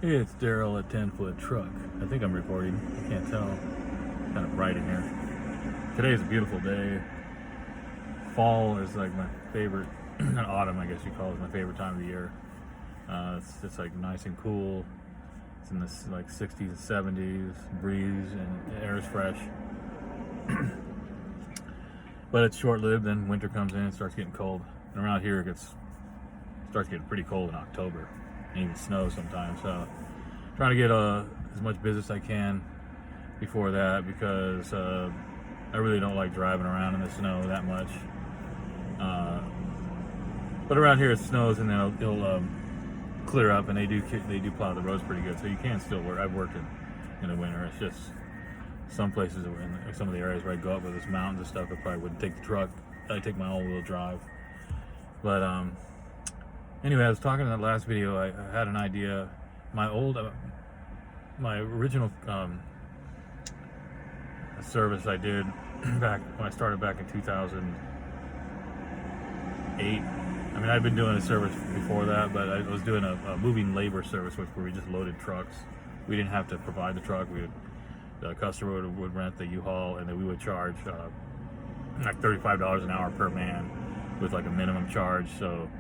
Hey, it's Daryl at 10-Foot Truck. I think I'm recording. I can't tell. Kind of bright in here. Today is a beautiful day. Fall is like my favorite, autumn I guess you call it, my favorite time of the year. It's like nice and cool. It's in the like 60s and 70s, breeze, and the air is fresh. But it's short-lived. Then winter comes in, it starts getting cold. And around here it starts getting pretty cold in October. And even snow sometimes. So trying to get as much business I can before that, because I really don't like driving around in the snow that much. But around here it snows, and then it'll clear up, and they do plow the roads pretty good, so you can still work. I've worked in the winter. It's just some places in some of the areas where I go up with this mountains and stuff, I probably wouldn't take the truck. I'd take my all-wheel drive. But anyway, I was talking in that last video. I had an idea. My original service I did back when I started back in 2008. I mean, I'd been doing a service before that, but I was doing a moving labor service, where we just loaded trucks. We didn't have to provide the truck. The customer would rent the U-Haul, and then we would charge like $35 an hour per man, with like a minimum charge. So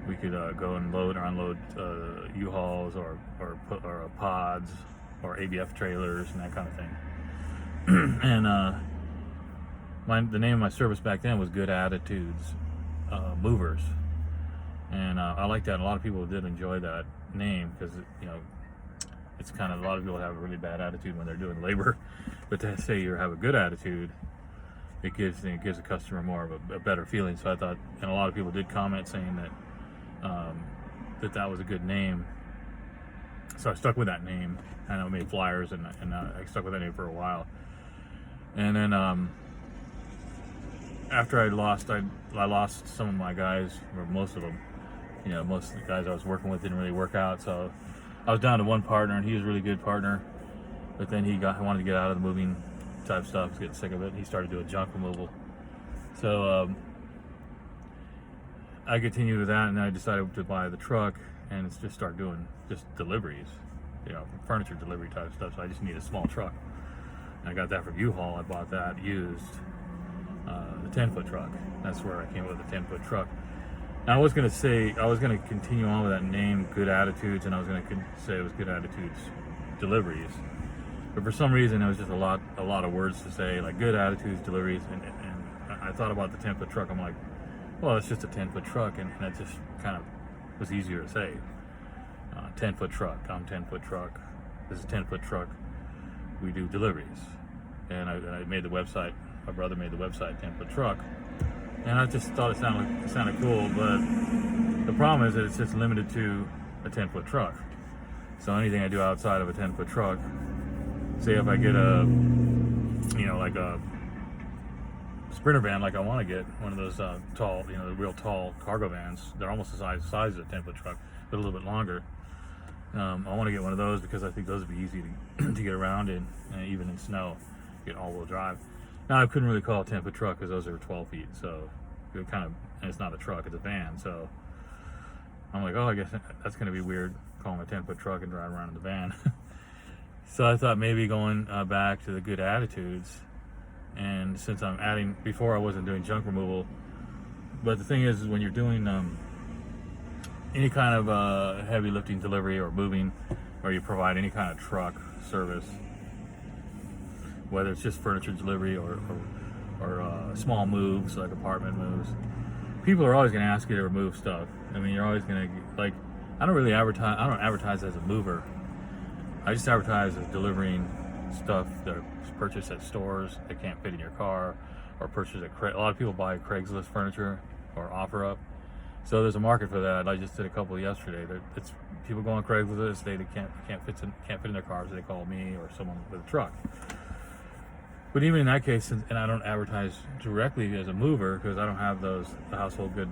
we could go and load or unload U-Hauls or pods or ABF trailers and that kind of thing. And the name of my service back then was Good Attitudes Movers, and I like that. A lot of people did enjoy that name, because it's kind of, a lot of people have a really bad attitude when they're doing labor, but to say you have a good attitude, it gives the customer more of a better feeling. So I thought, and a lot of people did comment saying that that was a good name. So I stuck with that name, and I made flyers, and I stuck with that name for a while. And then after I lost some of my guys, or most of them. Most of the guys I was working with didn't really work out, so I was down to one partner, and he was a really good partner. But then he wanted to get out of the moving type stuff, getting sick of it. He started doing junk removal. So I continued with that, and then I decided to buy the truck and just start doing just deliveries, furniture delivery type stuff. So I just need a small truck. And I got that from U-Haul. I bought that used, the 10-foot truck. That's where I came up with the 10-foot truck. Now I was going to continue on with that name, Good Attitudes, and I was going to say it was Good Attitudes Deliveries. But for some reason, it was just a lot of words to say, like Good Attitudes Deliveries, and I thought about the 10-foot truck. I'm like, well, it's just a 10-foot truck, and it just kind of was easier to say. 10-foot truck. I'm 10-foot truck. This is 10-foot truck. We do deliveries. And I made the website. My brother made the website 10-foot truck, and I just thought it sounded cool. But the problem is that it's just limited to a 10-foot truck. So anything I do outside of a 10-foot truck, say if I get like a Sprinter van, like I want to get one of those tall, the real tall cargo vans. They're almost the size of a 10-foot truck, but a little bit longer. I want to get one of those, because I think those would be easy to get around in, even in snow, get all-wheel drive. Now I couldn't really call it a 10-foot truck, because those are 12 feet, so it and it's not a truck, it's a van. So I'm like, oh, I guess that's going to be weird, calling a 10-foot truck and driving around in the van. So I thought maybe going back to the Good Attitudes. And since I'm adding, before I wasn't doing junk removal, but the thing is when you're doing any kind of heavy lifting delivery or moving, or you provide any kind of truck service, whether it's just furniture delivery or small moves, like apartment moves, people are always going to ask you to remove stuff. I mean, you're always going to, like, I don't advertise as a mover. I just advertise as delivering stuff that are purchased at stores that can't fit in your car, or purchased at a lot of people buy Craigslist furniture or OfferUp. So there's a market for that. I just did a couple yesterday. It's people go on Craigslist, they can't fit in their cars, so they call me or someone with a truck. But even in that case, and I don't advertise directly as a mover, because I don't have the household good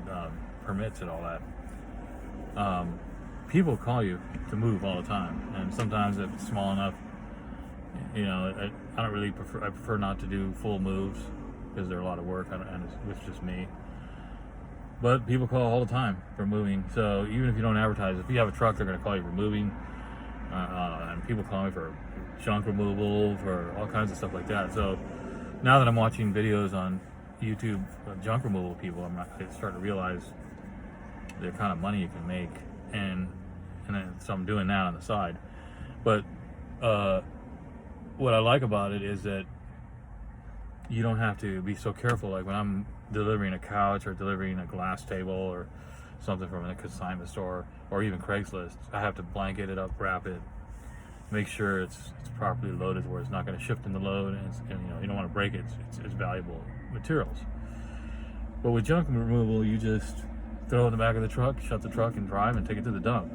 permits and all that. People call you to move all the time, and sometimes if it's small enough, I don't really prefer. I prefer not to do full moves, because they're a lot of work, and it's just me. But people call all the time for moving. So even if you don't advertise, if you have a truck, they're going to call you for moving. and people call me for junk removal, for all kinds of stuff like that. So now that I'm watching videos on YouTube of junk removal people, I'm starting to realize the kind of money you can make, and so I'm doing that on the side. But what I like about it is that you don't have to be so careful. Like when I'm delivering a couch or delivering a glass table or something from a consignment store or even Craigslist, I have to blanket it up, wrap it, make sure it's properly loaded where it's not going to shift in the load, and you don't want to break it. It's valuable materials. But with junk removal, you just throw it in the back of the truck, shut the truck, and drive and take it to the dump.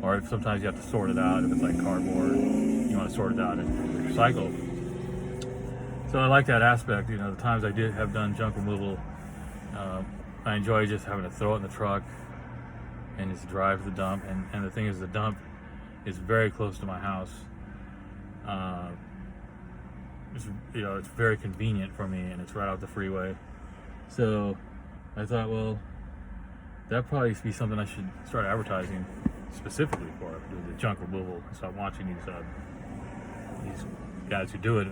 Or if sometimes you have to sort it out. If it's like cardboard, you want to sort it out and recycle. So I like that aspect. The times I did have done junk removal, I enjoy just having to throw it in the truck and just drive to the dump. And the thing is, the dump is very close to my house. It's very convenient for me, and it's right off the freeway. So I thought, well, that'd probably be something I should start advertising specifically for the junk removal. So I'm watching these guys who do it,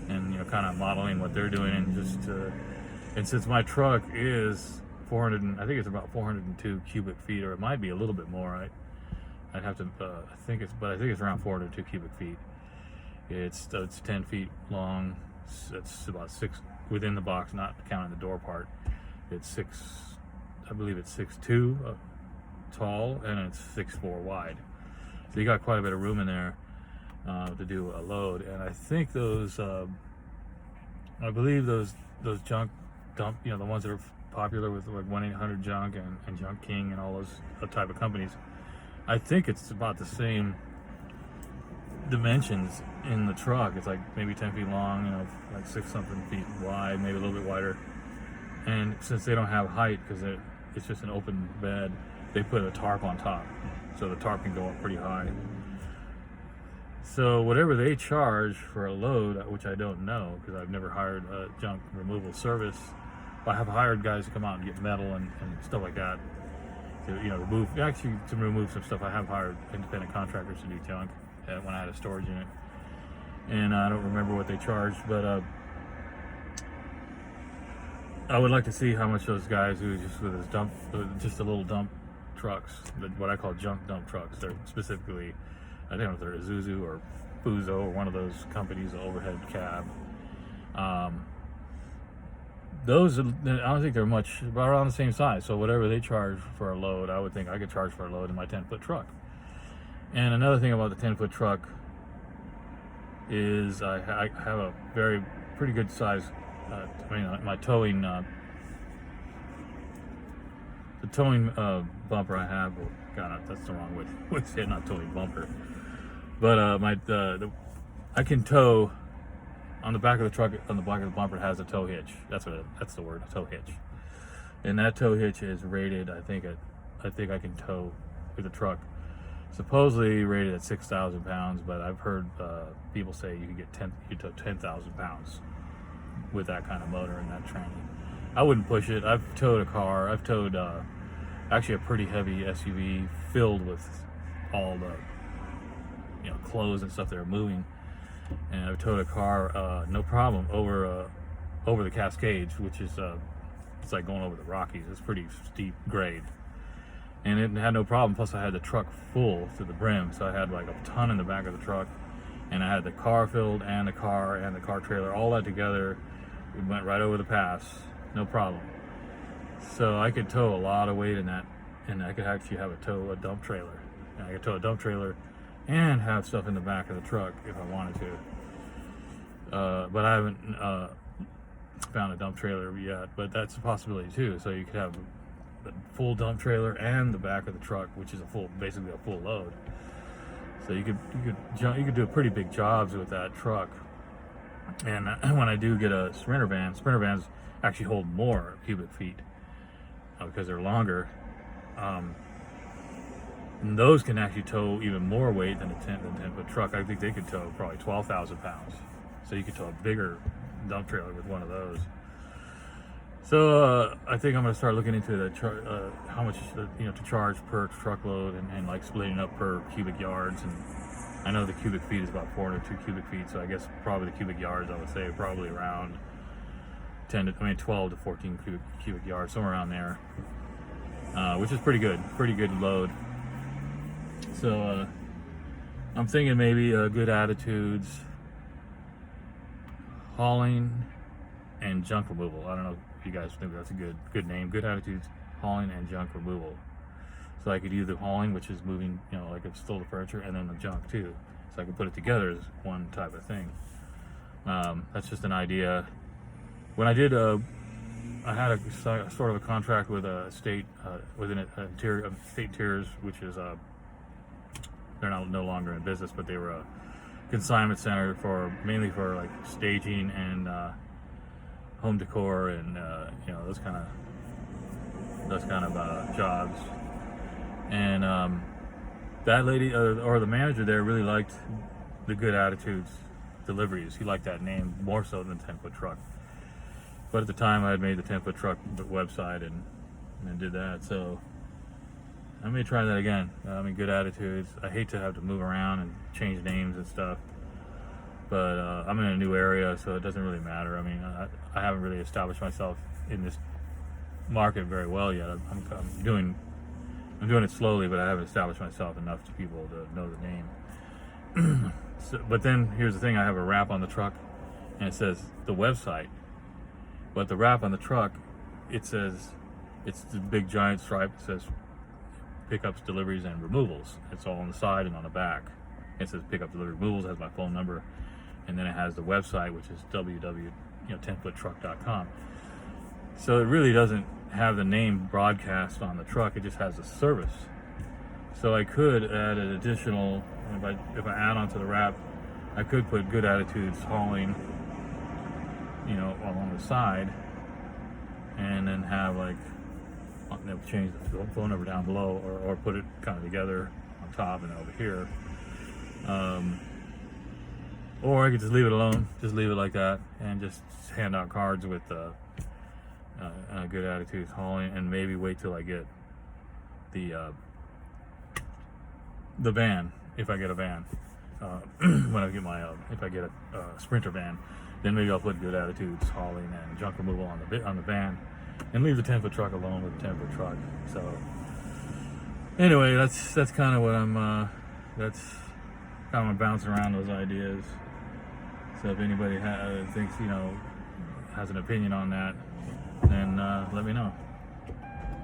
and kind of modeling what they're doing, and since my truck is 400, I think it's about 402 cubic feet, or it might be a little bit more. I'd have to, I think it's around 402 cubic feet. It's 10 feet long. It's about 6 within the box, not counting the door part. It's 6, I believe it's 6'2" tall, and it's 6'4" wide. So you got quite a bit of room in there to do a load. And I think I believe those junk dump, the ones that are popular with like 1-800-JUNK and Junk King and all those type of companies, I think it's about the same dimensions in the truck. It's like maybe 10 feet long, like 6 something feet wide, maybe a little bit wider. And since they don't have height, because it's just an open bed, they put a tarp on top, so the tarp can go up pretty high. So whatever they charge for a load, which I don't know because I've never hired a junk removal service, I have hired guys to come out and get metal and stuff like that to remove some stuff. I have hired independent contractors to do junk when I had a storage unit, and I don't remember what they charged, but I would like to see how much those guys who just with his just a little dump trucks, what I call junk dump trucks. They're specifically, I don't know if they're Isuzu or Fuso or one of those companies, the overhead cab. Those, I don't think they're much, about around the same size. So whatever they charge for a load, I would think I could charge for a load in my 10-foot truck. And another thing about the 10-foot truck is I have a pretty good size, my towing, the towing bumper I have, well, God, that's the wrong way to say it, not towing bumper. But I can tow on the back of the truck. On the back of the bumper has a tow hitch. That's the word, a tow hitch. And that tow hitch is rated. I think I can tow with the truck. Supposedly rated at 6,000 pounds, but I've heard people say you can tow 10,000 pounds with that kind of motor and that training. I wouldn't push it. I've towed a car. I've towed actually a pretty heavy SUV filled with all the clothes and stuff that are moving, and I've towed a car no problem over the Cascades, which is it's like going over the Rockies. It's pretty steep grade, and it had no problem. Plus I had the truck full to the brim, so I had like a ton in the back of the truck, and I had the car filled and the car trailer, all that together. We went right over the pass, no problem. So I could tow a lot of weight in that, and I could actually have a dump trailer. And I could tow a dump trailer and have stuff in the back of the truck if I wanted to. But I haven't found a dump trailer yet, but that's a possibility too. So you could have the full dump trailer and the back of the truck, which is basically a full load. So you could do pretty big jobs with that truck. And when I do get a Sprinter vans actually hold more cubic feet because they're longer. And those can actually tow even more weight than a 10-foot truck. I think they could tow probably 12,000 pounds. So you could tow a bigger dump trailer with one of those. So I think I'm gonna start looking into the how much to charge per truckload, and like splitting up per cubic yards. And I know the cubic feet is about 402 cubic feet, so I guess probably the cubic yards, I would say probably around 12 to 14 cubic yards, somewhere around there, which is pretty good load. So I'm thinking maybe good attitudes, hauling, and junk removal. I don't know if you guys think that's a good name. Good attitudes, hauling, and junk removal. So I could do the hauling, which is moving, like it's still the furniture, and then the junk too. So I could put it together as one type of thing. That's just an idea. When I did, I had a sort of a contract with a state, within state interiors, which is they're no longer in business, but they were a consignment center mainly for like staging and home decor and those kind of jobs. And that lady or the manager there really liked the Good Attitudes deliveries. He liked that name more so than 10-foot truck. But at the time I had made the 10-foot truck website and did that. So I may try that again. Good attitudes. I hate to have to move around and change names and stuff, but I'm in a new area, so it doesn't really matter. I haven't really established myself in this market very well yet. I'm doing it slowly, but I haven't established myself enough to people to know the name. But then here's the thing: I have a wrap on the truck, and it says the website. But the wrap on the truck, it says, it's the big giant stripe. It says pickups, deliveries, and removals. It's all on the side and on the back. It says pickup, delivery, removals. It has my phone number, and then it has the website, which is www.10foottruck.com. So it really doesn't have the name broadcast on the truck. It just has a service. So I could add an additional, if I add onto the wrap, I could put Good Attitudes hauling, along the side, and then have change the phone number down below, or put it kind of together on top and over here. Or I could just leave it alone, just leave it like that, and just hand out cards with Good Attitudes hauling, and maybe wait till I get the van, if I get a van. When I get if I get a Sprinter van, then maybe I'll put Good Attitudes hauling and junk removal on the van, and leave the 10-foot truck alone with the 10-foot truck. So anyway, that's kind of what I'm bouncing around those ideas. So if anybody thinks has an opinion on that, then let me know.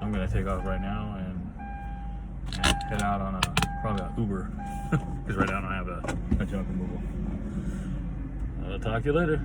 I'm gonna take off right now and head out on probably an Uber, because right now I don't have a junk removal. I'll talk to you later.